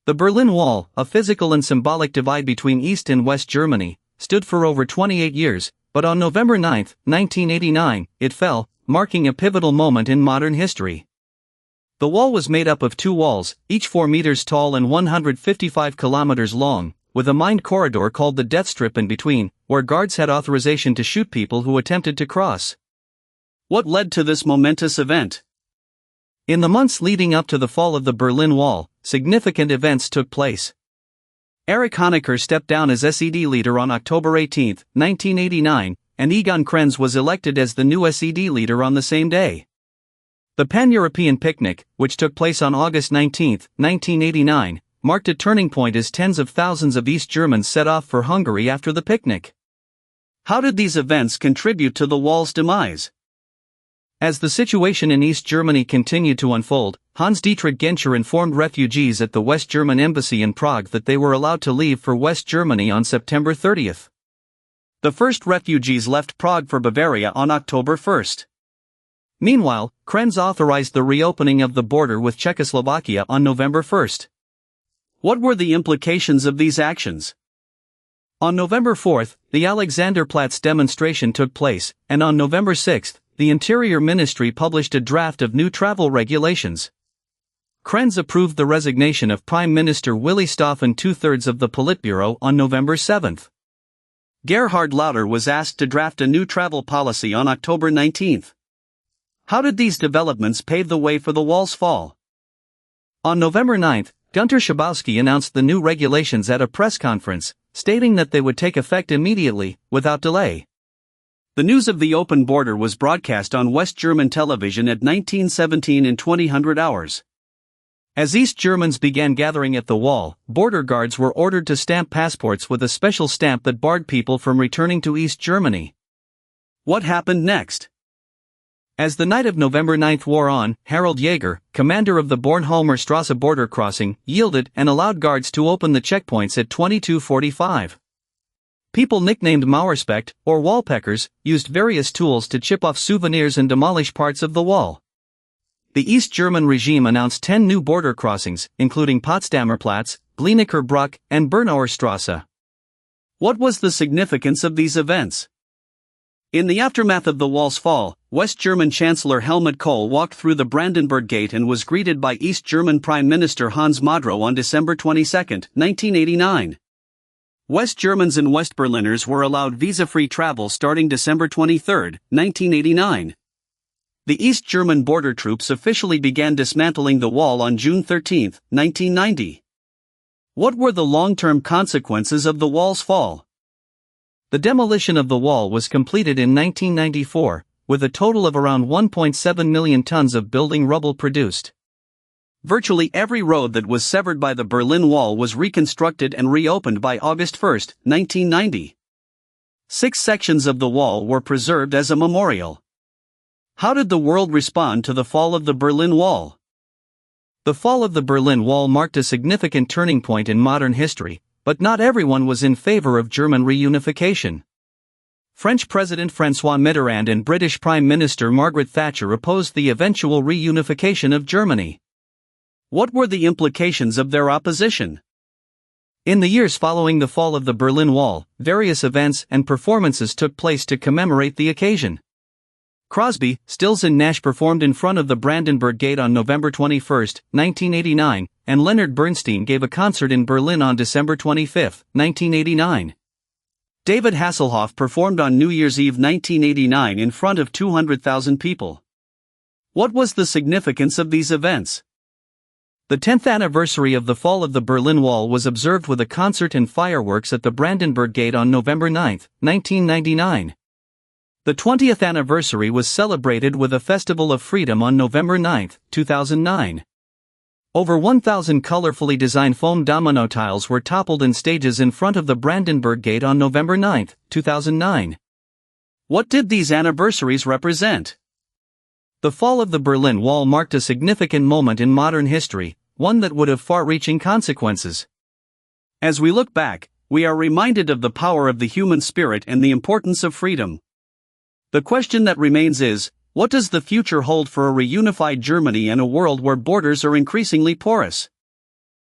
The Berlin Wall, a physical and symbolic divide between East and West Germany, stood for over 28 years, but on November 9, 1989, it fell, marking a pivotal moment in modern history. The wall was made up of two walls, each 4 meters tall and 155 kilometers long, with a mined corridor called the Death Strip in between, where guards had authorization to shoot people who attempted to cross. What led to this momentous event? In the months leading up to the fall of the Berlin Wall, significant events took place. Erich Honecker stepped down as SED leader on October 18, 1989, and Egon Krenz was elected as the new SED leader on the same day. The Pan-European Picnic, which took place on August 19, 1989, marked a turning point as tens of thousands of East Germans set off for Hungary after the picnic. How did these events contribute to the wall's demise? As the situation in East Germany continued to unfold, Hans-Dietrich Genscher informed refugees at the West German embassy in Prague that they were allowed to leave for West Germany on September 30. The first refugees left Prague for Bavaria on October 1. Meanwhile, Krenz authorized the reopening of the border with Czechoslovakia on November 1. What were the implications of these actions? On November 4, the Alexanderplatz demonstration took place, and on November 6, the Interior Ministry published a draft of new travel regulations. Krenz approved the resignation of Prime Minister Willi Stoph and 2/3 of the Politburo on November 7. Gerhard Lauter was asked to draft a new travel policy on October 19. How did these developments pave the way for the wall's fall? On November 9, Gunter Schabowski announced the new regulations at a press conference, stating that they would take effect immediately, without delay. The news of the open border was broadcast on West German television at 19:17 and 2000 hours. As East Germans began gathering at the wall, border guards were ordered to stamp passports with a special stamp that barred people from returning to East Germany. What happened next? As the night of November 9 wore on, Harald Jaeger, commander of the Bornholmer Strasse border crossing, yielded and allowed guards to open the checkpoints at 22:45. People nicknamed Mauerspecht, or wallpeckers, used various tools to chip off souvenirs and demolish parts of the wall. The East German regime announced 10 new border crossings, including Potsdamer Platz, Glienicke Brücke, and Bernauer Strasse. What was the significance of these events? In the aftermath of the wall's fall, West German Chancellor Helmut Kohl walked through the Brandenburg Gate and was greeted by East German Prime Minister Hans Modrow on December 22, 1989. West Germans and West Berliners were allowed visa-free travel starting December 23, 1989. The East German border troops officially began dismantling the wall on June 13, 1990. What were the long-term consequences of the wall's fall? The demolition of the wall was completed in 1994, with a total of around 1.7 million tons of building rubble produced. Virtually every road that was severed by the Berlin Wall was reconstructed and reopened by August 1, 1990. 6 sections of the wall were preserved as a memorial. How did the world respond to the fall of the Berlin Wall? The fall of the Berlin Wall marked a significant turning point in modern history, but not everyone was in favor of German reunification. French President François Mitterrand and British Prime Minister Margaret Thatcher opposed the eventual reunification of Germany. What were the implications of their opposition? In the years following the fall of the Berlin Wall, various events and performances took place to commemorate the occasion. Crosby, Stills and Nash performed in front of the Brandenburg Gate on November 21, 1989, and Leonard Bernstein gave a concert in Berlin on December 25, 1989. David Hasselhoff performed on New Year's Eve 1989 in front of 200,000 people. What was the significance of these events? The 10th anniversary of the fall of the Berlin Wall was observed with a concert and fireworks at the Brandenburg Gate on November 9, 1999. The 20th anniversary was celebrated with a Festival of Freedom on November 9, 2009. Over 1,000 colorfully designed foam domino tiles were toppled in stages in front of the Brandenburg Gate on November 9, 2009. What did these anniversaries represent? The fall of the Berlin Wall marked a significant moment in modern history, one that would have far-reaching consequences. As we look back, we are reminded of the power of the human spirit and the importance of freedom. The question that remains is, what does the future hold for a reunified Germany and a world where borders are increasingly porous?